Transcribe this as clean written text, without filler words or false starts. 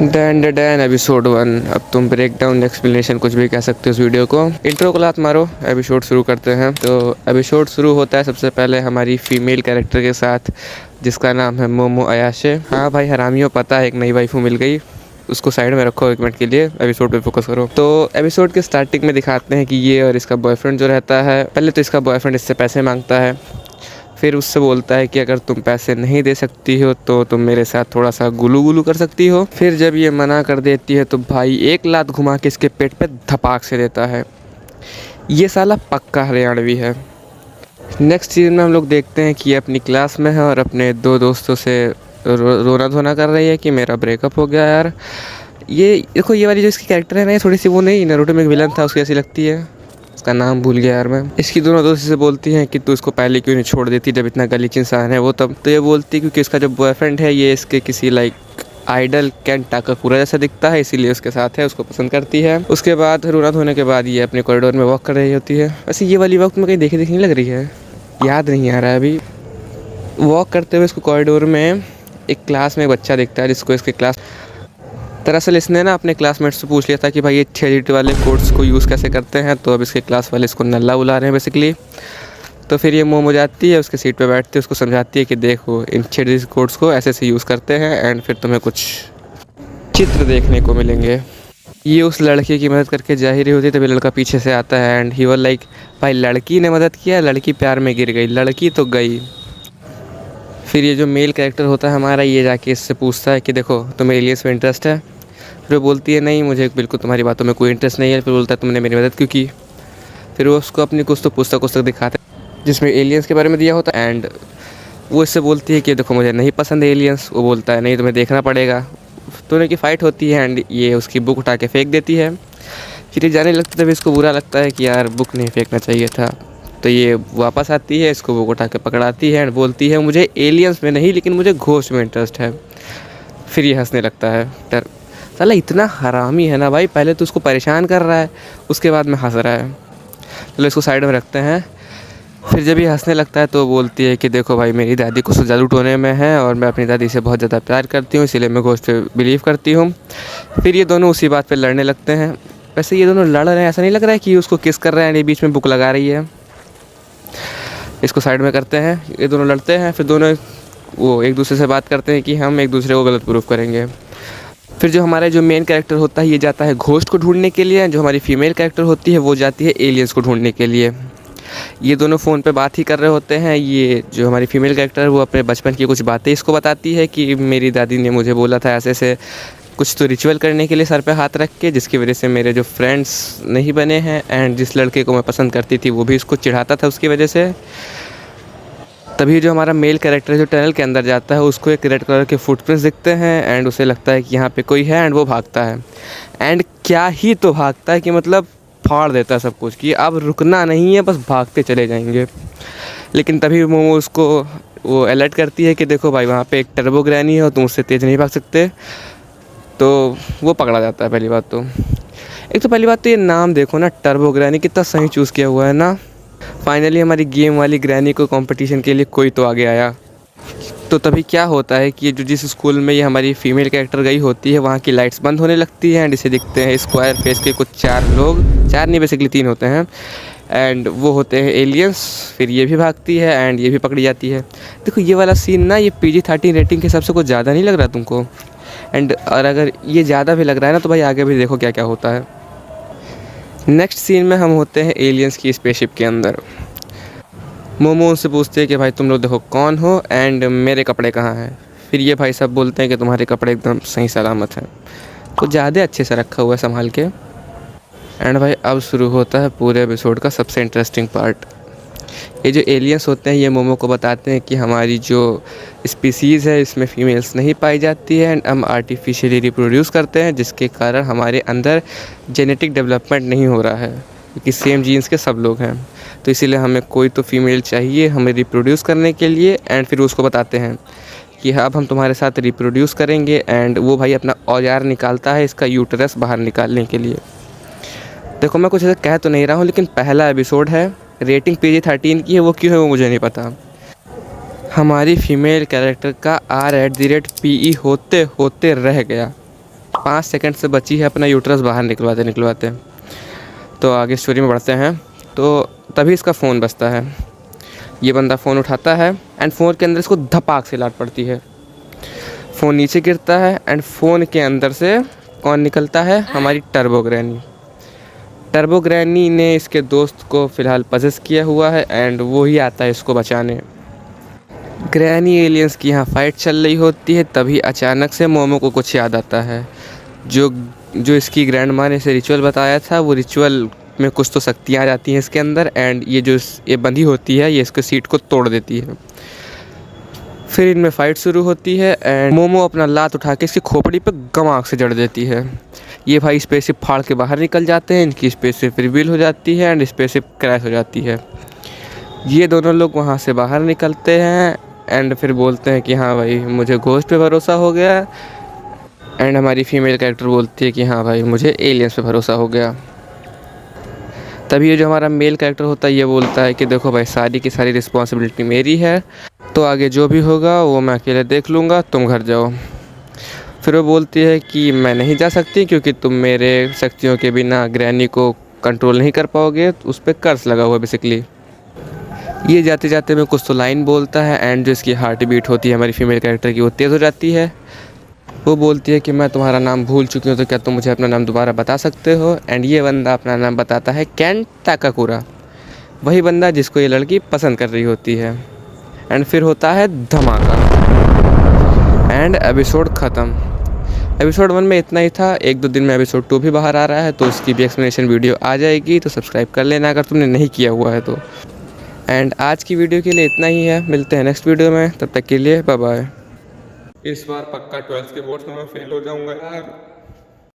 Dan Dan episode 1। अब तुम break down explanation कुछ भी कह सकते हो इस वीडियो को। इंट्रो को लात मारो, एपिसोड शुरू करते हैं। तो एपिसोड शुरू होता है सबसे पहले हमारी फीमेल कैरेक्टर के साथ, जिसका नाम है मोमो अयाशे। हाँ भाई हरामियों, पता है एक नई वाइफू मिल गई, उसको साइड में रखो एक मिनट के लिए, एपिसोड पे फोकस करो। तो एपिसोड के स्टार्टिंग में दिखाते हैं कि ये और इसका बॉयफ्रेंड जो रहता है, पहले तो इसका बॉयफ्रेंड इससे पैसे मांगता है, फिर उससे बोलता है कि अगर तुम पैसे नहीं दे सकती हो तो तुम मेरे साथ थोड़ा सा गुलू गुलू कर सकती हो। फिर जब ये मना कर देती है तो भाई एक लात घुमा के इसके पेट पे धपाक से देता है। ये साला पक्का हरियाणवी है। नेक्स्ट सीन में हम लोग देखते हैं कि ये अपनी क्लास में है और अपने दो दोस्तों से रोना धोना कर रही है कि मेरा ब्रेकअप हो गया यार। ये देखो, ये वाली जो इसकी कैरेक्टर है ना, ये थोड़ी सी वो नहीं, नारुतो में एक विलन था उसकी ऐसी लगती है, उसका नाम भूल गया यार मैं। इसकी दोनों दोस्त से बोलती हैं कि तू इसको पहले क्यों नहीं छोड़ देती जब इतना गलीच इंसान है वो। तब तो ये बोलती है क्योंकि इसका जो बॉयफ्रेंड है ये इसके किसी आइडल कैन टाकापुरा जैसा दिखता है, इसीलिए उसके साथ है, उसको पसंद करती है। उसके बाद रोना धोने के बाद ये अपने कॉरिडोर में वॉक कर रही होती है। वैसे ये वाली वॉक में कहीं देखी नहीं लग रही है, याद नहीं आ रहा है अभी। वॉक करते हुए इसको कॉरिडोर में एक क्लास में एक बच्चा दिखता है जिसको इसके क्लास, दरअसल इसने ना अपने क्लासमेट्स से पूछ लिया था कि भाई ये 6 डिजिट वाले कोड्स को यूज़ कैसे करते हैं, तो अब इसके क्लास वाले इसको नल्ला बुला रहे हैं बेसिकली। तो फिर ये मोम हो जाती है, उसके सीट पे बैठती है, उसको समझाती है कि देखो इन 6 डिजिट कोड्स को ऐसे से यूज़ करते हैं एंड फिर तुम्हें कुछ चित्र देखने को मिलेंगे। ये उस लड़की की मदद करके जा ही रही होती है, तभी लड़का पीछे से आता है एंड ही वाज लाइक भाई लड़की ने मदद किया, लड़की प्यार में गिर गई, लड़की तो गई। फिर ये जो मेल कैरेक्टर होता है हमारा, ये जाके इससे पूछता है कि देखो तुम्हें एलियंस में इंटरेस्ट है। फिर वो बोलती है नहीं मुझे बिल्कुल तुम्हारी बातों में कोई इंटरेस्ट नहीं है। फिर बोलता है तुमने मेरी मदद क्यों की। फिर वो उसको अपनी कुछ तो पुस्तक दिखाता है जिसमें एलियंस के बारे में दिया होता है एंड वो इससे बोलती है कि देखो मुझे नहीं पसंद एलियंस। वो बोलता है नहीं तुम्हें देखना पड़ेगा। दोनों की फ़ाइट होती है एंड ये उसकी बुक उठा के फेंक देती है। फिर ये जाने लगता है, तभी इसको बुरा लगता है कि यार बुक नहीं फेंकना चाहिए था। तो ये वापस आती है, इसको बुक उठा के पकड़ाती है एंड बोलती है मुझे एलियंस में नहीं लेकिन मुझे घोस्ट में इंटरेस्ट है। फिर ये हंसने लगता है। साला इतना हरामी है ना भाई, पहले तो उसको परेशान कर रहा है, उसके बाद में हंस रहा है। चलो इसको साइड में रखते हैं। फिर जब ये हंसने लगता है तो बोलती है कि देखो भाई मेरी दादी कुछ जादू टोने में है और मैं अपनी दादी से बहुत ज़्यादा प्यार करती हूँ, इसीलिए मैं घोस्ट पे बिलीव करती हूँ। फिर ये दोनों उसी बात पे लड़ने लगते हैं। वैसे ये दोनों लड़ रहे हैं, ऐसा नहीं लग रहा है कि उसको किस कर रहे हैं, ये बीच में बुक लगा रही है। इसको साइड में करते हैं, ये दोनों लड़ते हैं। फिर दोनों वो एक दूसरे से बात करते हैं कि हम एक दूसरे को गलत प्रूफ करेंगे। फिर जो हमारा जो मेन कैरेक्टर होता है ये जाता है घोस्ट को ढूंढने के लिए, जो हमारी फीमेल कैरेक्टर होती है वो जाती है एलियंस को ढूंढने के लिए। ये दोनों फ़ोन पे बात ही कर रहे होते हैं। ये जो हमारी फीमेल कैरेक्टर है वो अपने बचपन की कुछ बातें इसको बताती है कि मेरी दादी ने मुझे बोला था ऐसे ऐसे कुछ तो रिचुअल करने के लिए सर पे हाथ रख के, जिसकी वजह से मेरे जो फ्रेंड्स नहीं बने हैं एंड जिस लड़के को मैं पसंद करती थी वो भी इसको चिढ़ाता था उसकी वजह से। तभी जो हमारा मेल कैरेक्टर जो टनल के अंदर जाता है उसको एक रेड कलर के फुटप्रिंट्स दिखते हैं एंड उसे लगता है कि यहाँ पे कोई है एंड वो भागता है। एंड क्या ही तो भागता है कि मतलब फाड़ देता है सब कुछ कि अब रुकना नहीं है, बस भागते चले जाएंगे। लेकिन तभी मोमो उसको वो अलर्ट करती है कि देखो भाई वहाँ पे एक टर्बो ग्रैनी है और तुम उससे तेज़ नहीं भाग सकते। तो वो पकड़ा जाता है। पहली बात तो ये नाम देखो ना, टर्बो ग्रैनी, कितना सही चूज़ किया हुआ है ना। फाइनली हमारी गेम वाली ग्रैनी को कंपटीशन के लिए कोई तो आगे आया। तो तभी क्या होता है कि जो जिस स्कूल में ये हमारी फीमेल कैरेक्टर गई होती है वहाँ की लाइट्स बंद होने लगती हैं एंड इसे दिखते हैं स्क्वायर फेस के कुछ 4 लोग, 4 नहीं बेसिकली 3 होते हैं एंड वो होते हैं एलियंस। फिर ये भी भागती है एंड ये भी पकड़ी जाती है। देखो ये वाला सीन ना, ये PG-13 रेटिंग के हिसाब से कुछ ज़्यादा नहीं लग रहा तुमको? एंड और अगर ये ज़्यादा भी लग रहा है ना तो भाई आगे भी देखो क्या क्या होता है। नेक्स्ट सीन में हम होते हैं एलियंस की स्पेसशिप के अंदर। मोमो उनसे पूछते हैं कि भाई तुम लोग देखो कौन हो एंड मेरे कपड़े कहाँ हैं। फिर ये भाई सब बोलते हैं कि तुम्हारे कपड़े एकदम सही सलामत हैं, कुछ ज़्यादा अच्छे से रखा हुआ है संभाल के। एंड भाई अब शुरू होता है पूरे एपिसोड का सबसे इंटरेस्टिंग पार्ट। ये जो एलियंस होते हैं ये मोमो को बताते हैं कि हमारी जो स्पीसीज़ है इसमें फीमेल्स नहीं पाई जाती है एंड हम आर्टिफिशियली रिप्रोड्यूस करते हैं, जिसके कारण हमारे अंदर जेनेटिक डेवलपमेंट नहीं हो रहा है क्योंकि सेम जीन्स के सब लोग हैं। तो इसीलिए हमें कोई तो फीमेल चाहिए हमें रिप्रोड्यूस करने के लिए। एंड फिर उसको बताते हैं कि अब हम तुम्हारे साथ रिप्रोड्यूस करेंगे एंड वो भाई अपना औजार निकालता है इसका यूटरस बाहर निकालने के लिए। देखो मैं कुछ ऐसा कह तो नहीं रहा हूँ लेकिन पहला एपिसोड है, रेटिंग PG-13 की है, वो क्यों है वो मुझे नहीं पता। हमारी फीमेल कैरेक्टर का R@PE होते होते रह गया। 5 सेकंड से बची है अपना यूट्रस बाहर निकलवाते। तो आगे स्टोरी में बढ़ते हैं। तो तभी इसका फ़ोन बजता है। ये बंदा फ़ोन उठाता है एंड फ़ोन के अंदर इसको धपाक से लात पड़ती है। फ़ोन नीचे गिरता है एंड फ़ोन के अंदर से कौन निकलता है? हमारी टर्बो ग्रैनी। टर्बो ग्रैनी ने इसके दोस्त को फ़िलहाल पजेस किया हुआ है एंड वो ही आता है इसको बचाने। ग्रैनी एलियंस की यहाँ फ़ाइट चल रही होती है, तभी अचानक से मोमो को कुछ याद आता है। जो इसकी ग्रैंड माँ ने इसे रिचुअल बताया था, वो रिचुअल में कुछ तो शक्तियाँ आ जाती हैं इसके अंदर एंड ये बंधी होती है, ये इसके सीट को तोड़ देती है। फिर इनमें फ़ाइट शुरू होती है एंड मोमो अपना लात उठा के इसकी खोपड़ी पे गमाक से जड़ देती है। ये भाई स्पेसशिप फाड़ के बाहर निकल जाते हैं, इनकी स्पेसशिप रिवील हो जाती है एंड स्पेसशिप क्रैश हो जाती है। ये दोनों लोग वहाँ से बाहर निकलते हैं एंड फिर बोलते हैं कि हाँ भाई मुझे घोस्ट पे भरोसा हो गया एंड हमारी फीमेल कैरेक्टर बोलती है कि हाँ भाई मुझे एलियंस पे भरोसा हो गया। तभी ये जो हमारा मेल कैरेक्टर होता है ये बोलता है कि देखो भाई सारी की सारी रिस्पॉन्सिबिलिटी मेरी है, तो आगे जो भी होगा वो मैं अकेले देख लूँगा, तुम घर जाओ। फिर वो बोलती है कि मैं नहीं जा सकती क्योंकि तुम मेरे शक्तियों के बिना ग्रैनी को कंट्रोल नहीं कर पाओगे, उस पर कर्स लगा हुआ बेसिकली। ये जाते जाते में कुछ तो लाइन बोलता है एंड जो इसकी हार्ट बीट होती है हमारी फीमेल कैरेक्टर की, वो तेज़ हो जाती है। वो बोलती है कि मैं तुम्हारा नाम भूल चुकी हूँ, तो क्या तुम मुझे अपना नाम दोबारा बता सकते हो? एंड ये बंदा अपना नाम बताता है कैन ताकाकुरा, वही बंदा जिसको ये लड़की पसंद कर रही होती है। एंड फिर होता है धमाका एंड एपिसोड ख़त्म। एपिसोड 1 में इतना ही था। 1-2 दिन में एपिसोड 2 भी बाहर आ रहा है, तो उसकी भी एक्सप्लेनेशन वीडियो आ जाएगी, तो सब्सक्राइब कर लेना अगर तुमने नहीं किया हुआ है तो। एंड आज की वीडियो के लिए इतना ही है, मिलते हैं नेक्स्ट वीडियो में, तब तक के लिए बाय बाय। इस बार पक्का 12th के बोर्ड्स में मैं फेल हो जाऊंगा यार।